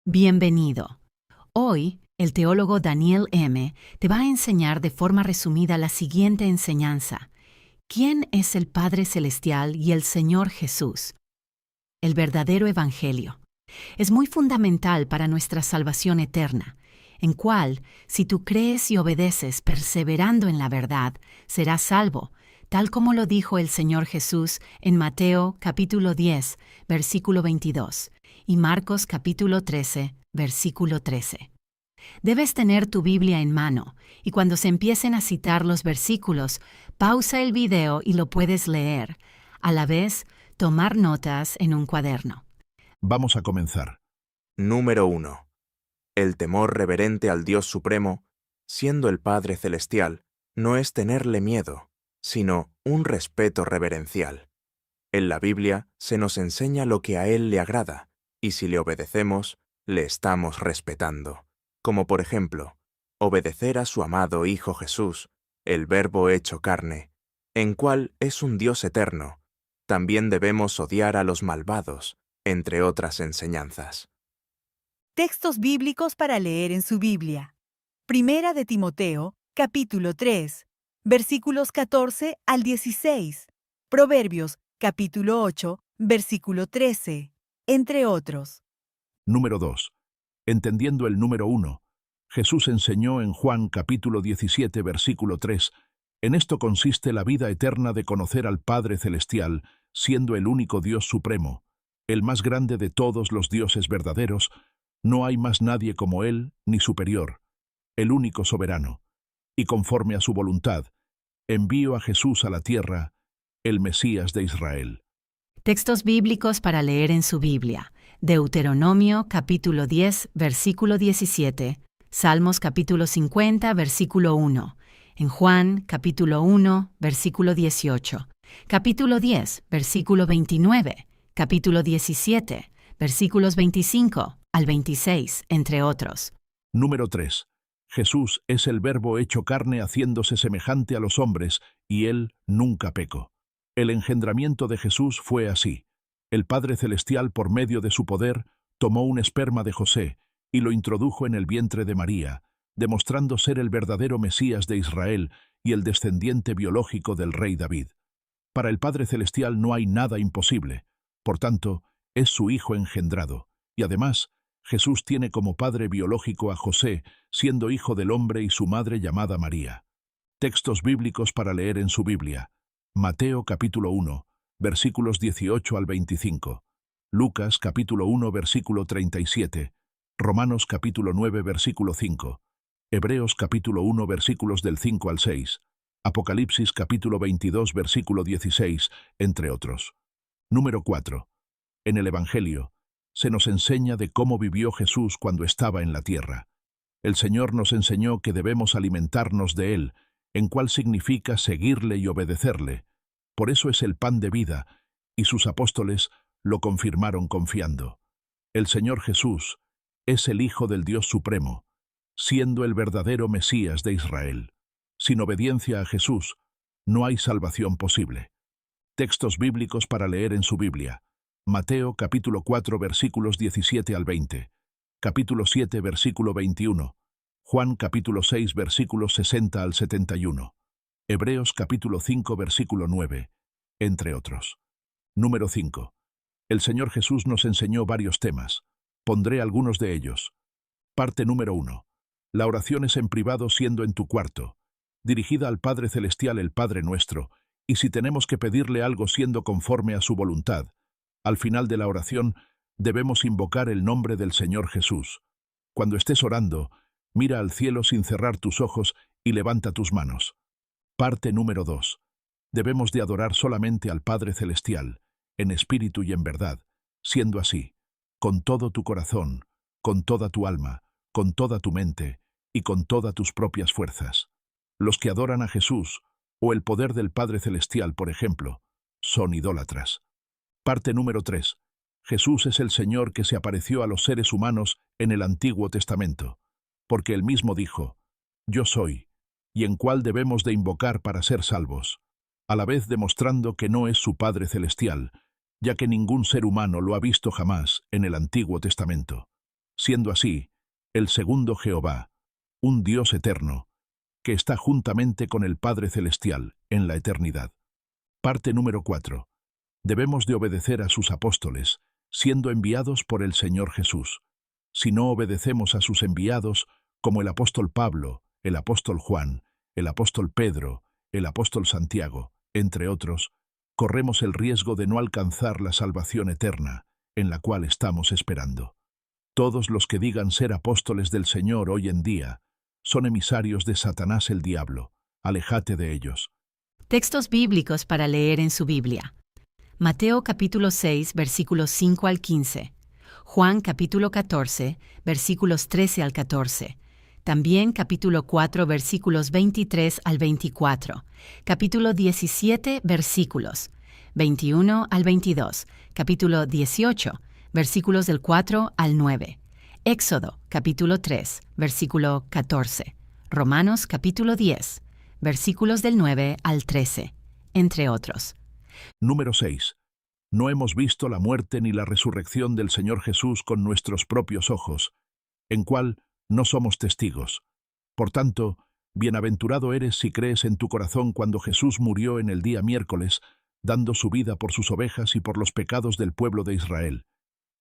Bienvenido. Hoy, el teólogo Daniel M. te va a enseñar de forma resumida la siguiente enseñanza. ¿Quién es el Padre Celestial y el Señor Jesús? El verdadero Evangelio. Es muy fundamental para nuestra salvación eterna, en cual, si tú crees y obedeces perseverando en la verdad, serás salvo, tal como lo dijo el Señor Jesús en Mateo capítulo 10, versículo 22, y Marcos capítulo 13, versículo 13. Debes tener tu Biblia en mano, y cuando se empiecen a citar los versículos, pausa el video y lo puedes leer. A la vez, tomar notas en un cuaderno. Vamos a comenzar. Número 1. El temor reverente al Dios Supremo, siendo el Padre Celestial, no es tenerle miedo, sino un respeto reverencial. En la Biblia se nos enseña lo que a Él le agrada, y si le obedecemos, le estamos respetando. Como por ejemplo, obedecer a su amado Hijo Jesús, el Verbo hecho carne, en cual es un Dios eterno. También debemos odiar a los malvados, entre otras enseñanzas. Textos bíblicos para leer en su Biblia. Primera de Timoteo, capítulo 3, versículos 14 al 16. Proverbios, capítulo 8, versículo 13, entre otros. Número 2. Entendiendo el número 1. Jesús enseñó en Juan capítulo 17, versículo 3, en esto consiste la vida eterna de conocer al Padre Celestial, siendo el único Dios supremo, el más grande de todos los dioses verdaderos. No hay más nadie como Él, ni superior, el único soberano. Y conforme a su voluntad, envío a Jesús a la tierra, el Mesías de Israel. Textos bíblicos para leer en su Biblia. Deuteronomio capítulo 10, versículo 17. Salmos capítulo 50, versículo 1. En Juan capítulo 1, versículo 18. Capítulo 10, versículo 29. Capítulo 17, versículos 25 al 26, entre otros. Número 3. Jesús es el Verbo hecho carne haciéndose semejante a los hombres, y Él nunca pecó. El engendramiento de Jesús fue así. El Padre Celestial, por medio de su poder, tomó un esperma de José y lo introdujo en el vientre de María, demostrando ser el verdadero Mesías de Israel y el descendiente biológico del rey David. Para el Padre Celestial no hay nada imposible, por tanto, es su Hijo engendrado, y además, Jesús tiene como padre biológico a José, siendo hijo del hombre y su madre llamada María. Textos bíblicos para leer en su Biblia. Mateo capítulo 1, versículos 18 al 25. Lucas capítulo 1, versículo 37. Romanos capítulo 9, versículo 5. Hebreos capítulo 1, versículos del 5 al 6. Apocalipsis capítulo 22, versículo 16, entre otros. Número 4. En el Evangelio, se nos enseña de cómo vivió Jesús cuando estaba en la tierra. El Señor nos enseñó que debemos alimentarnos de Él, en cual significa seguirle y obedecerle. Por eso es el pan de vida, y sus apóstoles lo confirmaron confiando. El Señor Jesús es el Hijo del Dios Supremo, siendo el verdadero Mesías de Israel. Sin obediencia a Jesús, no hay salvación posible. Textos bíblicos para leer en su Biblia. Mateo capítulo 4 versículos 17 al 20, capítulo 7 versículo 21, Juan capítulo 6 versículos 60 al 71, Hebreos capítulo 5 versículo 9, entre otros. Número 5. El Señor Jesús nos enseñó varios temas. Pondré algunos de ellos. Parte número 1. La oración es en privado siendo en tu cuarto, dirigida al Padre Celestial el Padre Nuestro, y si tenemos que pedirle algo siendo conforme a su voluntad, al final de la oración, debemos invocar el nombre del Señor Jesús. Cuando estés orando, mira al cielo sin cerrar tus ojos y levanta tus manos. Parte número 2. Debemos de adorar solamente al Padre Celestial, en espíritu y en verdad, siendo así, con todo tu corazón, con toda tu alma, con toda tu mente y con todas tus propias fuerzas. Los que adoran a Jesús, o el poder del Padre Celestial, por ejemplo, son idólatras. Parte número 3. Jesús es el Señor que se apareció a los seres humanos en el Antiguo Testamento, porque Él mismo dijo, «Yo soy», y en cuál debemos de invocar para ser salvos, a la vez demostrando que no es su Padre Celestial, ya que ningún ser humano lo ha visto jamás en el Antiguo Testamento. siendo así, el segundo Jehová, un Dios eterno, que está juntamente con el Padre Celestial en la eternidad. Parte número 4. Debemos de obedecer a sus apóstoles, siendo enviados por el Señor Jesús. Si no obedecemos a sus enviados, como el apóstol Pablo, el apóstol Juan, el apóstol Pedro, el apóstol Santiago, entre otros, corremos el riesgo de no alcanzar la salvación eterna, en la cual estamos esperando. Todos los que digan ser apóstoles del Señor hoy en día son emisarios de Satanás el diablo. Aléjate de ellos. Textos bíblicos para leer en su Biblia. Mateo capítulo 6, versículos 5 al 15. Juan capítulo 14, versículos 13 al 14. También capítulo 4, versículos 23 al 24. Capítulo 17, versículos 21 al 22. Capítulo 18, versículos del 4 al 9. Éxodo capítulo 3, versículo 14. Romanos capítulo 10, versículos del 9 al 13, entre otros. Número 6. No hemos visto la muerte ni la resurrección del Señor Jesús con nuestros propios ojos, en cual no somos testigos. Por tanto, bienaventurado eres si crees en tu corazón cuando Jesús murió en el día miércoles, dando su vida por sus ovejas y por los pecados del pueblo de Israel.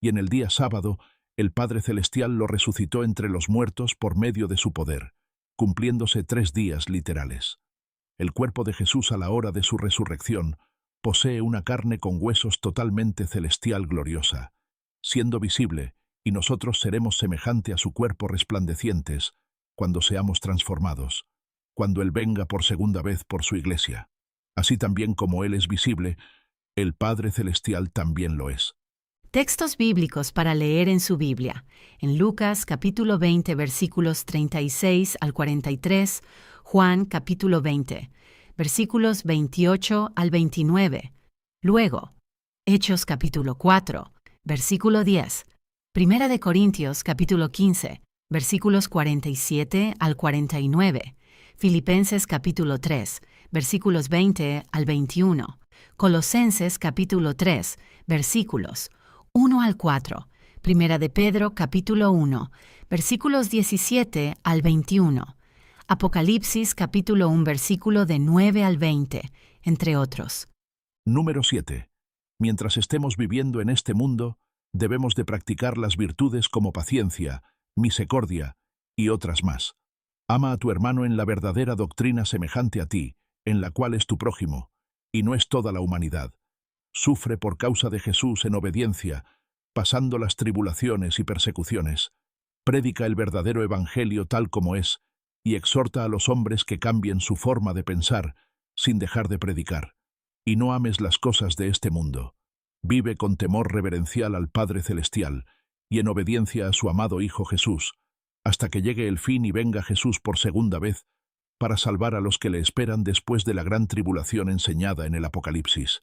Y en el día sábado, el Padre Celestial lo resucitó entre los muertos por medio de su poder, cumpliéndose 3 días literales. El cuerpo de Jesús a la hora de su resurrección posee una carne con huesos totalmente celestial gloriosa, siendo visible, y nosotros seremos semejante a su cuerpo resplandecientes cuando seamos transformados, cuando Él venga por segunda vez por su iglesia. Así también como Él es visible, el Padre Celestial también lo es. Textos bíblicos para leer en su Biblia. En Lucas capítulo 20, versículos 36 al 43, Juan capítulo 20, versículos 28 al 29. Luego, Hechos capítulo 4, versículo 10. Primera de Corintios capítulo 15, versículos 47 al 49. Filipenses capítulo 3, versículos 20 al 21. Colosenses capítulo 3, versículos 1 al 4. Primera de Pedro capítulo 1, versículos 17 al 21. Apocalipsis capítulo 1, versículo de 9 al 20, entre otros. Número 7. Mientras estemos viviendo en este mundo, debemos de practicar las virtudes como paciencia, misericordia y otras más. Ama a tu hermano en la verdadera doctrina semejante a ti, en la cual es tu prójimo, y no es toda la humanidad. Sufre por causa de Jesús en obediencia, pasando las tribulaciones y persecuciones. Predica el verdadero evangelio tal como es, y exhorta a los hombres que cambien su forma de pensar, sin dejar de predicar. Y no ames las cosas de este mundo. Vive con temor reverencial al Padre Celestial, y en obediencia a su amado Hijo Jesús, hasta que llegue el fin y venga Jesús por segunda vez, para salvar a los que le esperan después de la gran tribulación enseñada en el Apocalipsis.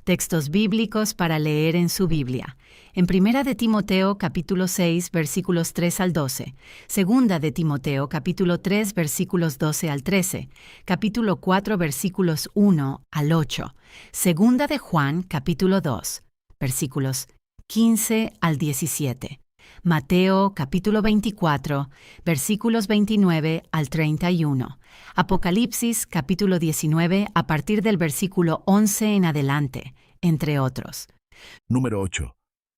Textos bíblicos para leer en su Biblia. En Primera de Timoteo capítulo 6, versículos 3 al 12. Segunda de Timoteo capítulo 3, versículos 12 al 13. Capítulo 4, versículos 1 al 8. Segunda de Juan capítulo 2, versículos 15 al 17. Mateo capítulo 24, versículos 29 al 31. Apocalipsis capítulo 19 a partir del versículo 11 en adelante, entre otros. Número 8.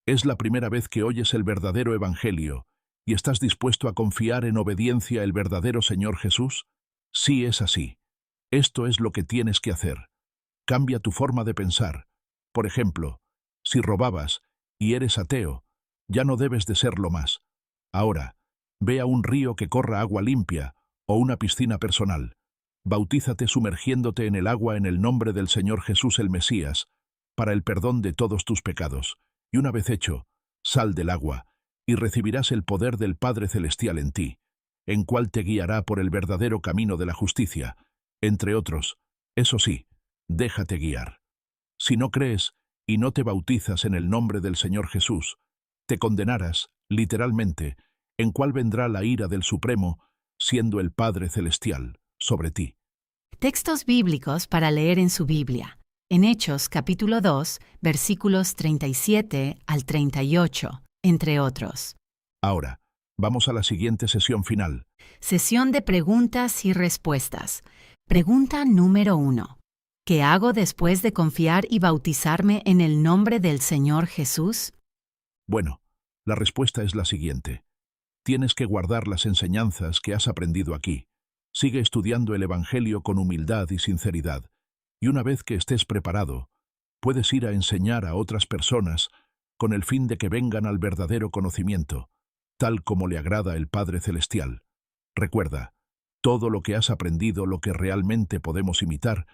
Es la primera vez que oyes el verdadero evangelio y estás dispuesto a confiar en obediencia al verdadero Señor Jesús. Sí, es así. Esto es lo que tienes que hacer. Cambia tu forma de pensar. Por ejemplo, si robabas y eres ateo, ya no debes de serlo más. Ahora, ve a un río que corra agua limpia o una piscina personal. Bautízate sumergiéndote en el agua en el nombre del Señor Jesús el Mesías, para el perdón de todos tus pecados. Y una vez hecho, sal del agua, y recibirás el poder del Padre Celestial en ti, en cual te guiará por el verdadero camino de la justicia, entre otros. Eso sí, déjate guiar. Si no crees y no te bautizas en el nombre del Señor Jesús, te condenarás, literalmente, en cual vendrá la ira del Supremo, siendo el Padre Celestial, sobre ti. Textos bíblicos para leer en su Biblia. En Hechos capítulo 2, versículos 37 al 38, entre otros. Ahora, vamos a la siguiente sesión final. Sesión de preguntas y respuestas. Pregunta número 1. ¿Qué hago después de confiar y bautizarme en el nombre del Señor Jesús? Bueno, la respuesta es la siguiente. Tienes que guardar las enseñanzas que has aprendido aquí. Sigue estudiando el Evangelio con humildad y sinceridad. Y una vez que estés preparado, puedes ir a enseñar a otras personas con el fin de que vengan al verdadero conocimiento, tal como le agrada el Padre Celestial. Recuerda, todo lo que has aprendido, lo que realmente podemos imitar,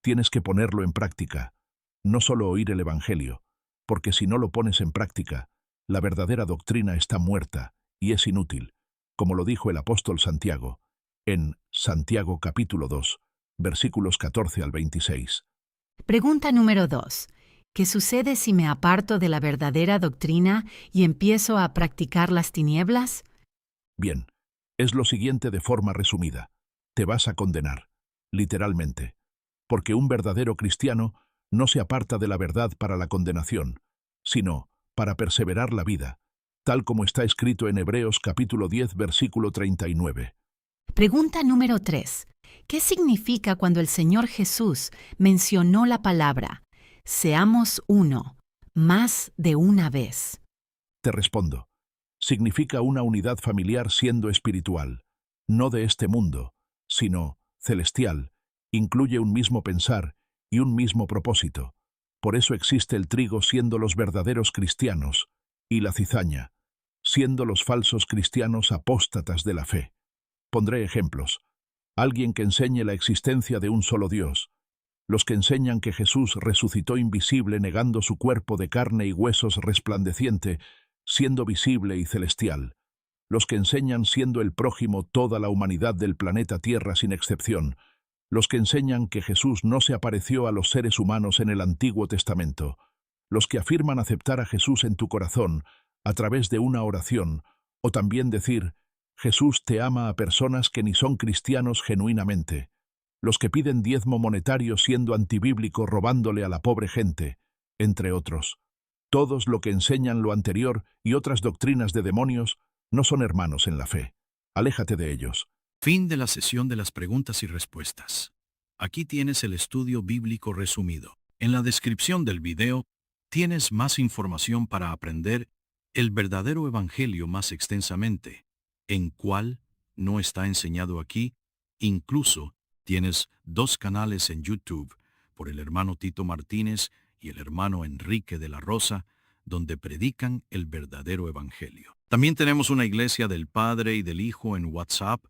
tienes que ponerlo en práctica. No solo oír el Evangelio, porque si no lo pones en práctica, la verdadera doctrina está muerta y es inútil, como lo dijo el apóstol Santiago, en Santiago capítulo 2, versículos 14 al 26. Pregunta número 2. ¿Qué sucede si me aparto de la verdadera doctrina y empiezo a practicar las tinieblas? Bien, es lo siguiente de forma resumida. Te vas a condenar, literalmente, porque un verdadero cristiano no se aparta de la verdad para la condenación, sino para perseverar la vida, tal como está escrito en Hebreos capítulo 10, versículo 39. Pregunta número 3. ¿Qué significa cuando el Señor Jesús mencionó la palabra seamos uno, más de una vez? Te respondo. Significa una unidad familiar siendo espiritual, no de este mundo, sino celestial, incluye un mismo pensar y un mismo propósito. Por eso existe el trigo siendo los verdaderos cristianos, y la cizaña, siendo los falsos cristianos apóstatas de la fe. Pondré ejemplos. Alguien que enseñe la existencia de un solo Dios. Los que enseñan que Jesús resucitó invisible negando su cuerpo de carne y huesos resplandeciente, siendo visible y celestial. Los que enseñan siendo el prójimo toda la humanidad del planeta Tierra sin excepción. Los que enseñan que Jesús no se apareció a los seres humanos en el Antiguo Testamento. Los que afirman aceptar a Jesús en tu corazón a través de una oración, o también decir, Jesús te ama a personas que ni son cristianos genuinamente. Los que piden diezmo monetario siendo antibíblico robándole a la pobre gente, entre otros. Todos lo que enseñan lo anterior y otras doctrinas de demonios no son hermanos en la fe. Aléjate de ellos. Fin de la sesión de las preguntas y respuestas. Aquí tienes el estudio bíblico resumido. En la descripción del video tienes más información para aprender el verdadero evangelio más extensamente, en cual no está enseñado aquí. Incluso tienes 2 canales en YouTube por el hermano Tito Martínez y el hermano Enrique de la Rosa, donde predican el verdadero evangelio. También tenemos una iglesia del Padre y del Hijo en WhatsApp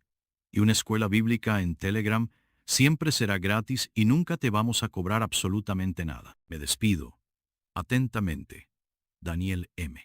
y una escuela bíblica en Telegram. Siempre será gratis y nunca te vamos a cobrar absolutamente nada. Me despido. Atentamente, Daniel M.